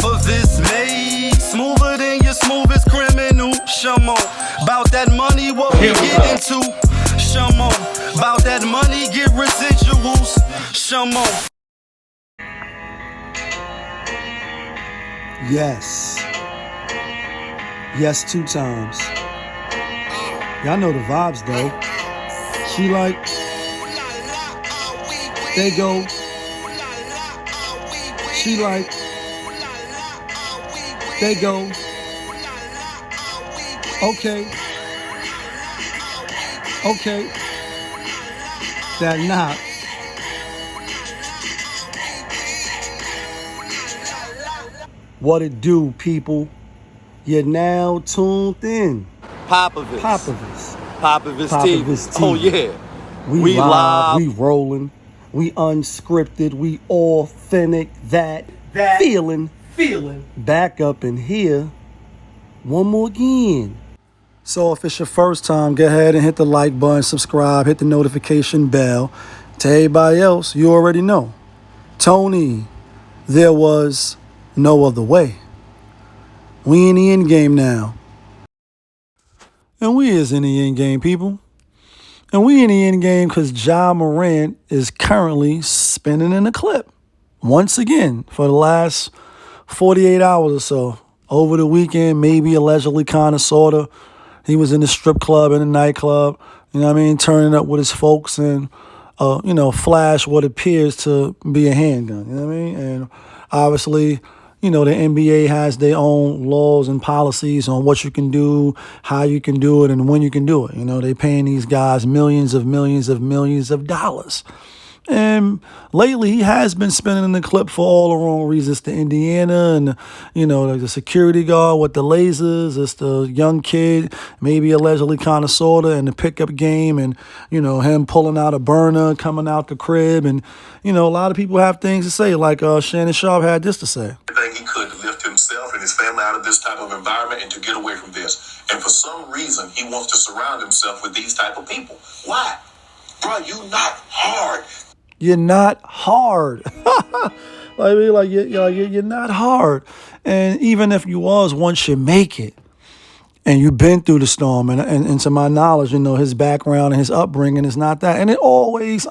for this made smoother than your smoothest criminal. Shamo, about that money, what we get into. Shamo, about that money, get residuals. Shamo. Yes. Yes, 2 times. Y'all know the vibes though. She like, they go. She like, they go. Okay. Okay. That knock. What it do, people? You're now tuned in. Popovitz TV. Oh yeah. We live, we rolling, we unscripted, we authentic, that feeling. Back up in here. One more again. So if it's your first time, go ahead and hit the like button, subscribe, hit the notification bell. To everybody else, you already know. Tony, there was no other way. We in the end game now. And we is in the end game, people. And we in the end game because MoRanT is currently spinning in a clip. Once again, for the last 48 hours or so. Over the weekend, maybe allegedly, kind of, sort of. He was in the strip club, in the nightclub, you know what I mean, turning up with his folks and, flash what appears to be a handgun, you know what I mean? And obviously, the NBA has their own laws and policies on what you can do, how you can do it, and when you can do it. They paying these guys millions of dollars. And lately, he has been spinning in the clip for all the wrong reasons. The Indiana and, the security guard with the lasers. It's the young kid, maybe allegedly kind of, sort of, in the pickup game. And, him pulling out a burner, coming out the crib. And, a lot of people have things to say, like Shannon Sharp had this to say. Everything he could to lift himself and his family out of this type of environment and to get away from this. And for some reason, he wants to surround himself with these type of people. Why? Bro, you not hard. You're not hard. You're not hard. And even if you was, once you make it and you've been through the storm, and to my knowledge, his background and his upbringing is not that. And it always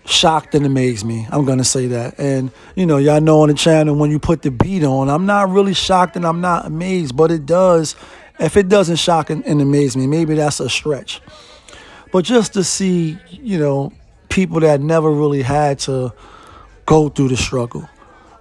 shocked and amazed me. I'm going to say that. And, y'all know on the channel, when you put the beat on, I'm not really shocked and I'm not amazed, but it does. If it doesn't shock and amaze me, maybe that's a stretch. But just to see, people that never really had to go through the struggle,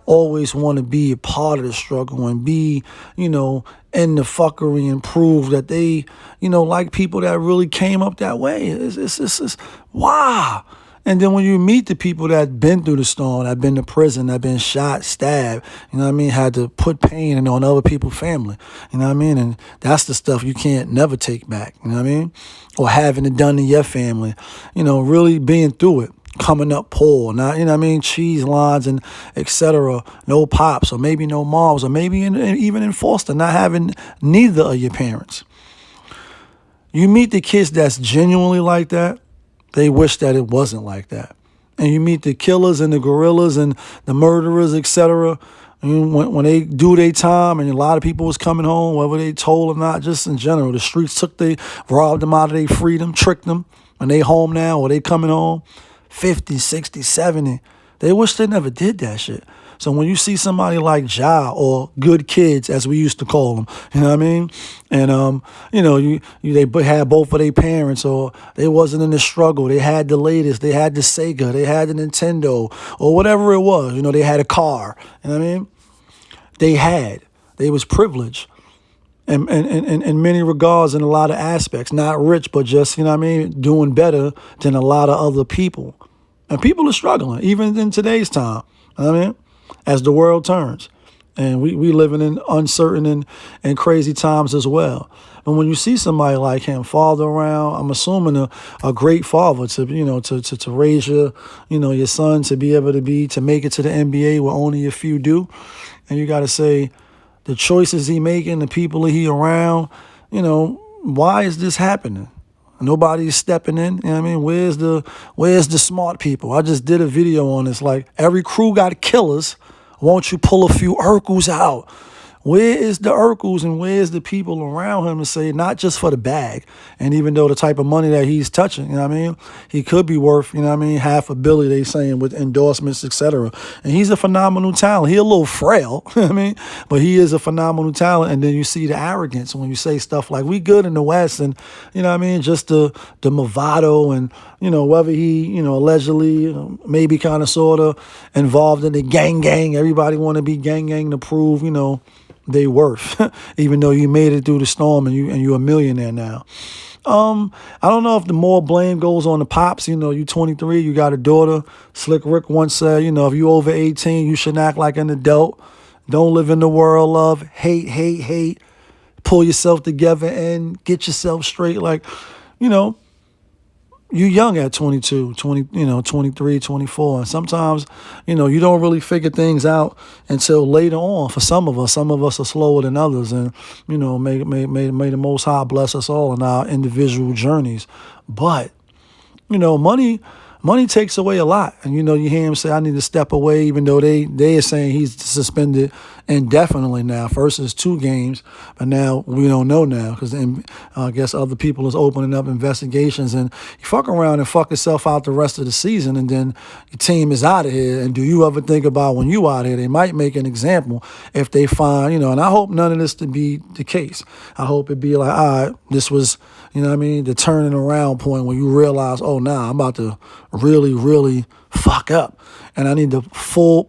always want to be a part of the struggle and be, in the fuckery and prove that they, like people that really came up that way. It's wow. And then when you meet the people that been through the storm, that been to prison, that been shot, stabbed, had to put pain on other people's family, and that's the stuff you can't never take back, or having it done to your family, really being through it, coming up poor, not, cheese lines and etc. No pops, or maybe no moms, or maybe even in foster, not having neither of your parents. You meet the kids that's genuinely like that. They wish that it wasn't like that. And you meet the killers and the gorillas and the murderers, etc. When they do their time, and a lot of people was coming home, whether they told or not, just in general, the streets robbed them out of their freedom, tricked them. When they home now, or they coming home, 50, 60, 70, they wish they never did that shit. So when you see somebody like Ja, or good kids, as we used to call them, and they had both of their parents, or they wasn't in the struggle, they had the latest, they had the Sega, they had the Nintendo, or whatever it was, they had a car, they was privileged. And in many regards, in a lot of aspects, not rich, but just, doing better than a lot of other people. And people are struggling, even in today's time, as the world turns. And we living in uncertain and crazy times as well. But when you see somebody like him, father around, I'm assuming a great father to raise your son to be able to make it to the NBA where only a few do. And you got to say, the choices he making, the people he around, why is this happening? Nobody's stepping in. You know what I mean? Where's the smart people? I just did a video on this. Like, every crew got killers. Won't you pull a few Urkels out? Where is the Urkels and where's the people around him to say, not just for the bag? And even though the type of money that he's touching, you know what I mean? He could be worth, you know what I mean, $500 million, they saying, with endorsements, etc. And he's a phenomenal talent. He a little frail, you know what I mean? But he is a phenomenal talent. And then you see the arrogance when you say stuff like, we good in the West, and, you know what I mean, just the Movado, and, you know, whether he, you know, allegedly, maybe kind of sort of involved in the gang. Everybody want to be gang to prove, you know, they worth, even though you made it through the storm and you're a millionaire now. I don't know if the more blame goes on the pops. You know, you 23, you got a daughter. Slick Rick once said, you know, if you over 18, you should act like an adult. Don't live in the world of hate. Pull yourself together and get yourself straight. Like, you know, you young at 22, 23, 24. And sometimes, you know, you don't really figure things out until later on. For some of us are slower than others. And, you know, may the Most High bless us all in our individual journeys. But, you know, money takes away a lot. And, you know, you hear him say, I need to step away, even though they are saying he's suspended indefinitely now. First is 2 games, but now we don't know now, because I guess other people is opening up investigations, and you fuck around and fuck yourself out the rest of the season, and then your team is out of here. And do you ever think about when you out here, they might make an example if they find, you know, and I hope none of this to be the case. I hope it be like, all right, this was, you know what I mean, the turning around point where you realize, oh, nah, I'm about to really, really fuck up. And I need to fall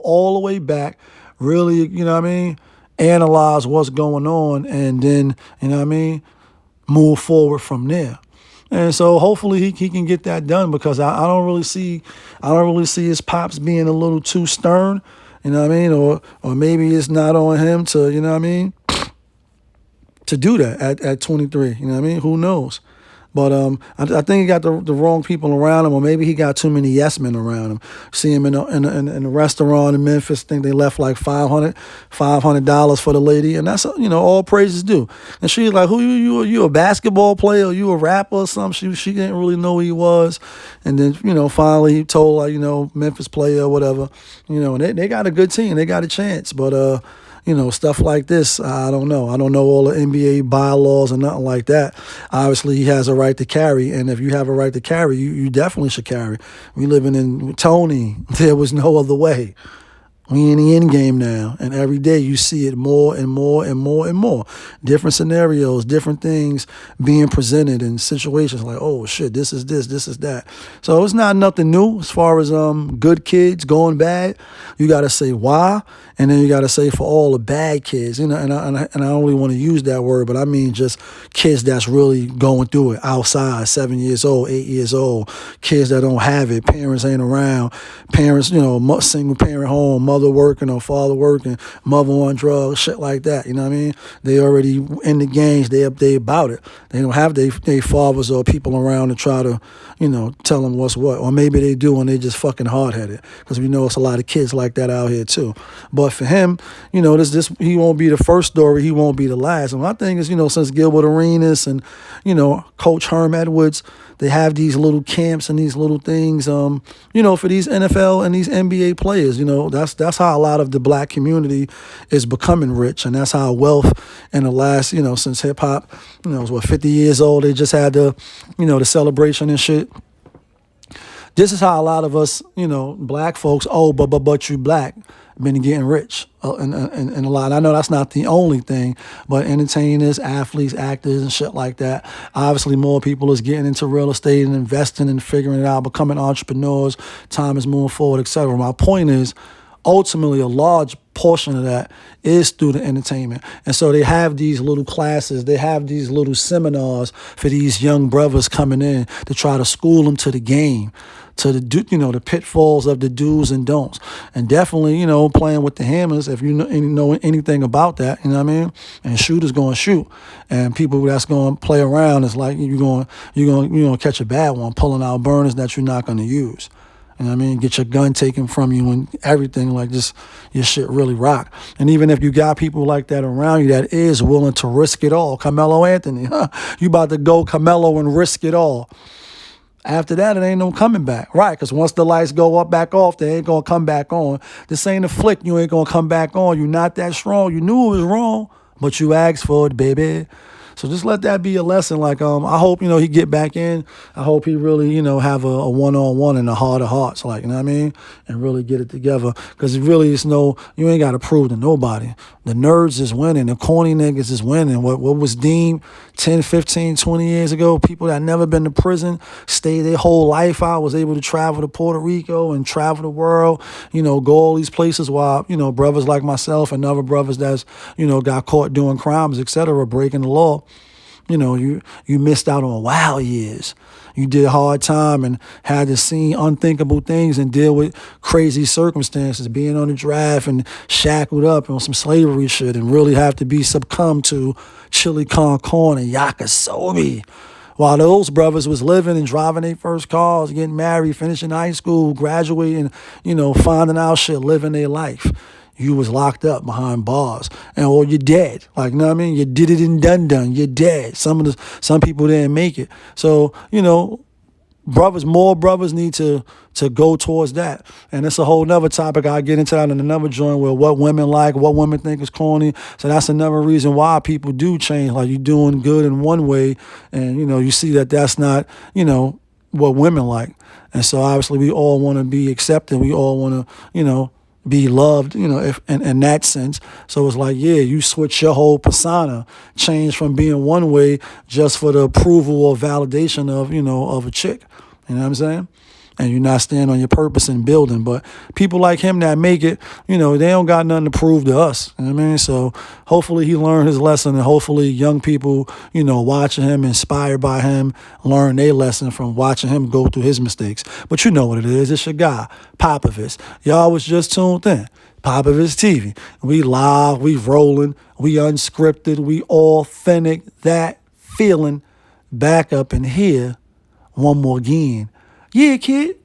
all the way back, really, you know what I mean, analyze what's going on, and then, you know what I mean, move forward from there. And so hopefully he can get that done, because I don't really see his pops being a little too stern, you know what I mean, or maybe it's not on him to, you know what I mean, to do that at 23, you know what I mean? Who knows? But I think he got the wrong people around him, or maybe he got too many yes men around him. See him in a restaurant in Memphis. I think they left like $500 for the lady, and that's, you know, all praises due. And she's like, "Who you a basketball player? Or you a rapper or something?" She didn't really know who he was, and then, you know, finally he told her, you know, Memphis player or whatever, you know. And they got a good team, they got a chance, but you know, stuff like this, I don't know. I don't know all the NBA bylaws and nothing like that. Obviously, he has a right to carry, and if you have a right to carry, you definitely should carry. We living in Tony, there was no other way. We in the end game now, and every day you see it more and more and more and more. Different scenarios, different things being presented in situations like, oh shit, this is this is that. So it's not nothing new as far as good kids going bad. You got to say why, and then you got to say for all the bad kids. You know, and I don't really want to use that word, but I mean just kids that's really going through it outside, 7 years old, 8 years old, kids that don't have it, parents ain't around, parents, you know, single parent home, mother working or father working, mother on drugs, shit like that. You know what I mean? They already in the gangs. They about it. They don't have their fathers or people around to try to, you know, tell them what's what. Or maybe they do, and they just fucking hard-headed, because we know it's a lot of kids like that out here too. But for him, you know, this he won't be the first story. He won't be the last. And my thing is, you know, since Gilbert Arenas and, you know, Coach Herm Edwards, they have these little camps and these little things, you know, for these NFL and these NBA players. You know, that's how a lot of the black community is becoming rich, and that's how wealth in the last, you know, since hip hop, you know, was 50 years old. They just had the, you know, the celebration and shit. This is how a lot of us, you know, black folks, but you black, been getting rich and a lot. I know that's not the only thing, but entertainers, athletes, actors, and shit like that. Obviously, more people is getting into real estate and investing and figuring it out, becoming entrepreneurs. Time is moving forward, etc. My point is, ultimately, a large portion of that is through the entertainment. And so they have these little classes, they have these little seminars for these young brothers coming in to try to school them to the game, to the, you know, the pitfalls of the do's and don'ts. And definitely, you know, playing with the hammers, if you know anything about that, you know what I mean? And shooters going to shoot. And people that's going to play around, it's like you're going to catch a bad one, pulling out burners that you're not going to use. You know what I mean? Get your gun taken from you and everything, like just your shit really rock. And even if you got people like that around you that is willing to risk it all, Carmelo Anthony, you about to go Carmelo and risk it all. After that, it ain't no coming back. Right, because once the lights go up back off, they ain't going to come back on. This ain't a flick. You ain't going to come back on. You're not that strong. You knew it was wrong, but you asked for it, baby. So just let that be a lesson. Like, I hope, he get back in. I hope he really, have a one-on-one and a heart of hearts, like, you know what I mean? And really get it together. Because it really is you ain't got to prove to nobody. The nerds is winning. The corny niggas is winning. What was deemed 10, 15, 20 years ago, people that never been to prison, stayed their whole life out, was able to travel to Puerto Rico and travel the world, go all these places while, brothers like myself and other brothers that's, got caught doing crimes, etc., breaking the law. You missed out on wild years. You did hard time and had to see unthinkable things and deal with crazy circumstances, being on the draft and shackled up on some slavery shit and really have to be succumbed to chili con corn and yakisobe. While those brothers was living and driving their first cars, getting married, finishing high school, graduating, finding out shit, living their life. You was locked up behind bars, or you're dead. Like, you know what I mean? You did it and done. You're dead. Some people didn't make it. So, more brothers need to go towards that. And it's a whole nother topic. I'll get into that in another joint where what women like, what women think is corny. So that's another reason why people do change. Like, you're doing good in one way, and, you see that that's not, what women like. And so obviously we all want to be accepted. We all want to, be loved, if in that sense. So it's like, yeah, you switch your whole persona, change from being one way just for the approval or validation of, of a chick. You know what I'm saying? And you're not standing on your purpose in building. But people like him that make it, they don't got nothing to prove to us. You know what I mean? So hopefully he learned his lesson, and hopefully young people, watching him, inspired by him, learn their lesson from watching him go through his mistakes. But you know what it is. It's your guy, Popovich. Y'all was just tuned in. Popovich TV. We live, we rolling, we unscripted, we authentic. That feeling back up in here one more again. Yeah, kid.